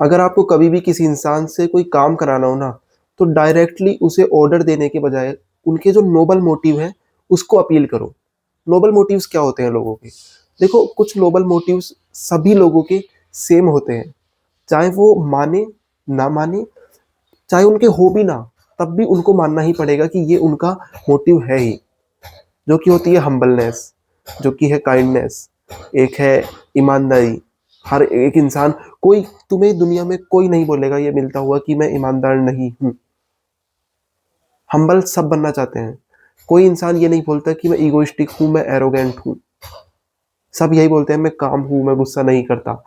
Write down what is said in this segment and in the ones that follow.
अगर आपको कभी भी किसी इंसान से कोई काम कराना हो ना, तो डायरेक्टली उसे ऑर्डर देने के बजाय उनके जो नोबल मोटिव है उसको अपील करो। नोबल मोटिव्स क्या होते हैं लोगों के? देखो, कुछ नोबल मोटिव्स सभी लोगों के सेम होते हैं, चाहे वो माने ना माने, चाहे उनके हो भी ना, तब भी उनको मानना ही पड़ेगा कि ये उनका मोटिव है ही। जो कि होती है हम्बलनेस, जो कि है काइंडनेस, एक है ईमानदारी। हर एक इंसान, कोई, तुम्हें दुनिया में कोई नहीं बोलेगा ये मिलता हुआ कि मैं ईमानदार नहीं हूँ। हम्बल सब बनना चाहते हैं। कोई इंसान ये नहीं बोलता कि मैं ईगोइस्टिक हूँ, मैं एरोगेंट हूँ। सब यही बोलते हैं मैं काम हूँ, मैं गुस्सा नहीं करता।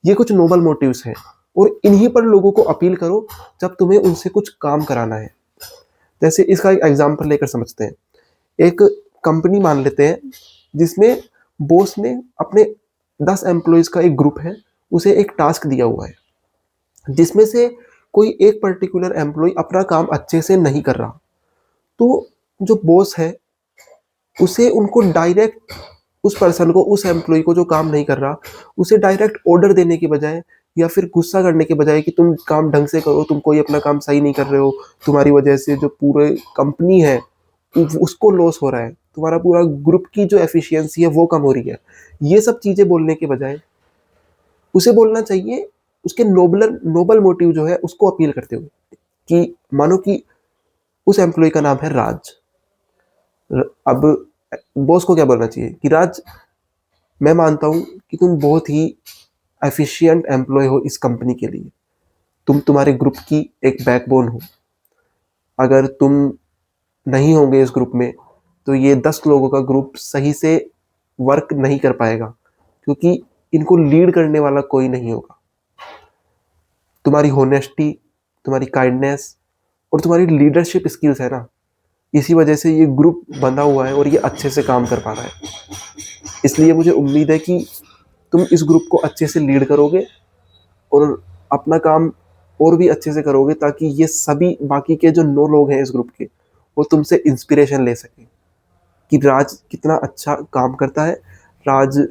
ये कुछ नोबल मोटिव्स हैं, और इन्हीं पर लोगों को अपील करो जब तुम्हें उनसे कुछ काम कराना है। जैसे इसका एक एग्जाम्पल लेकर समझते हैं। एक कंपनी मान लेते हैं जिसमें बॉस ने अपने 10 एम्प्लॉयज का एक ग्रुप है, उसे एक टास्क दिया हुआ है जिसमें से कोई एक पर्टिकुलर एम्प्लॉय अपना काम अच्छे से नहीं कर रहा। तो जो बॉस है उसे उनको डायरेक्ट, उस पर्सन को, उस एम्प्लॉय को जो काम नहीं कर रहा, उसे डायरेक्ट ऑर्डर देने के बजाय या फिर गुस्सा करने के बजाय कि तुम काम ढंग से करो, तुम कोई अपना काम सही नहीं कर रहे हो, तुम्हारी वजह से जो पूरे कंपनी है उसको लॉस हो रहा है, तुम्हारा पूरा ग्रुप की जो एफिशिएंसी है वो कम हो रही है, ये सब चीजें बोलने के बजाय उसे बोलना चाहिए उसके नोबलर नोबल मोटिव जो है उसको अपील करते हुए कि मानो कि उस एम्प्लॉय का नाम है राज। अब बॉस को क्या बोलना चाहिए कि राज, मैं मानता हूँ कि तुम बहुत ही एफिशिएंट एम्प्लॉय हो इस कंपनी के लिए, तुम तुम्हारे ग्रुप की एक बैकबोन हो। अगर तुम नहीं होंगे इस ग्रुप में तो ये 10 लोगों का ग्रुप सही से वर्क नहीं कर पाएगा, क्योंकि इनको लीड करने वाला कोई नहीं होगा। तुम्हारी होनेस्टी, तुम्हारी काइंडनेस और तुम्हारी लीडरशिप स्किल्स है ना, इसी वजह से ये ग्रुप बंधा हुआ है और ये अच्छे से काम कर पा रहा है। इसलिए मुझे उम्मीद है कि तुम इस ग्रुप को अच्छे से लीड करोगे और अपना काम और भी अच्छे से करोगे, ताकि ये सभी बाकी के जो 9 लोग हैं इस ग्रुप के, वो तुमसे इंस्पिरेशन ले सकें कि राज कितना अच्छा काम करता है, राज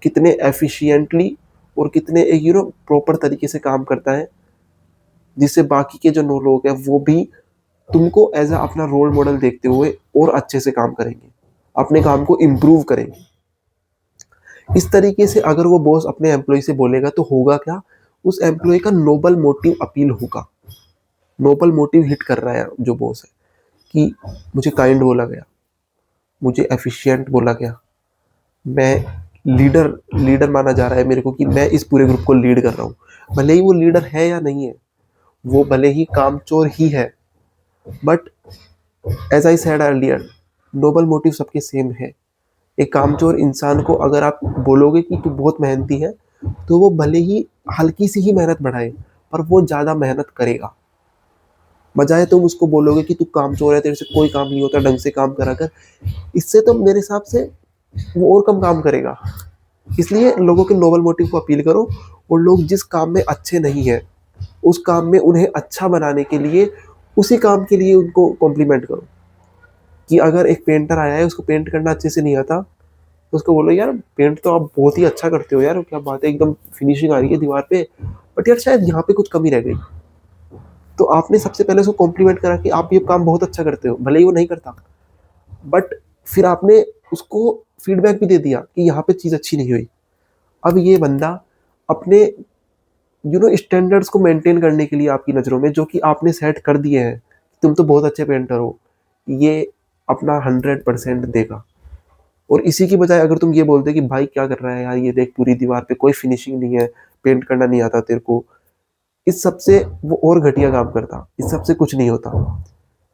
कितने एफिशिएंटली और कितने प्रॉपर तरीके से काम करता है, जिससे बाकी के जो 9 लोग हैं वो भी तुमको एज अ अपना रोल मॉडल देखते हुए और अच्छे से काम करेंगे, अपने काम को इम्प्रूव करेंगे। इस तरीके से अगर वो बॉस अपने एम्प्लॉय से बोलेगा तो होगा क्या, उस एम्प्लॉय का नोबल मोटिव अपील होगा। नोबल मोटिव हिट कर रहा है जो बॉस है कि मुझे काइंड बोला गया, मुझे एफिशिएंट बोला गया, मैं लीडर लीडर माना जा रहा है मेरे को कि मैं इस पूरे ग्रुप को लीड कर रहा हूँ। भले ही वो लीडर है या नहीं है, वो भले ही कामचोर ही है, but as I said earlier, noble motive सबके सेम है। एक कामचोर इंसान को अगर आप बोलोगे कि तू बहुत मेहनती है, तो वो भले ही हल्की सी ही मेहनत बढ़ाए, पर वो ज़्यादा मेहनत करेगा। बजाय तुम उसको बोलोगे कि तू कामचोर है, तेरे से कोई काम नहीं होता, ढंग से काम करा कर, इससे तो मेरे हिसाब से वो और कम काम करेगा। इसलिए लोगों के नोबल मोटिव को अपील करो, और लोग जिस काम में अच्छे नहीं है उस काम में उन्हें अच्छा बनाने के लिए, उसी काम के लिए उनको कॉम्प्लीमेंट करो। कि अगर एक पेंटर आया है, उसको पेंट करना अच्छे से नहीं आता, तो उसको बोलो यार पेंट तो आप बहुत ही अच्छा करते हो यार, क्या बात है, एकदम फिनिशिंग आ रही है दीवार पे, बट यार शायद यहाँ पे कुछ कमी रह गई। तो आपने सबसे पहले उसको कॉम्प्लीमेंट करा कि आप ये काम बहुत अच्छा करते हो, भले ही वो नहीं करता, बट फिर आपने उसको फीडबैक भी दे दिया कि यहाँ पे चीज़ अच्छी नहीं हुई। अब ये बंदा अपने स्टैंडर्ड्स को मेंटेन करने के लिए आपकी नज़रों में, जो कि आपने सेट कर दिए हैं, तुम तो बहुत अच्छे पेंटर हो, ये अपना 100% देगा। और इसी की बजाय अगर तुम ये बोलते कि भाई क्या कर रहा है यार, ये देख पूरी दीवार पे कोई फिनिशिंग नहीं है, पेंट करना नहीं आता तेरे को, इस सब से वो और घटिया काम करता, इस सब से कुछ नहीं होता।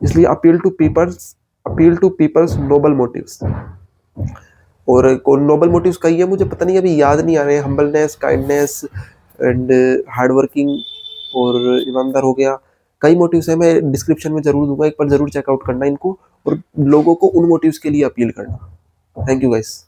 इसलिए appeal to peoples noble motives. और कौन नोबल मोटिव्स कही है मुझे पता नहीं, अभी याद नहीं आ रहे। Humbleness, kindness and hard working और ईमानदार हो गया। कई मोटिव्स हैं, मैं डिस्क्रिप्शन में जरूर दूंगा, एक बार जरूर चेकआउट करना इनको, और लोगों को उन मोटिव्स के लिए अपील करना। Thank you guys.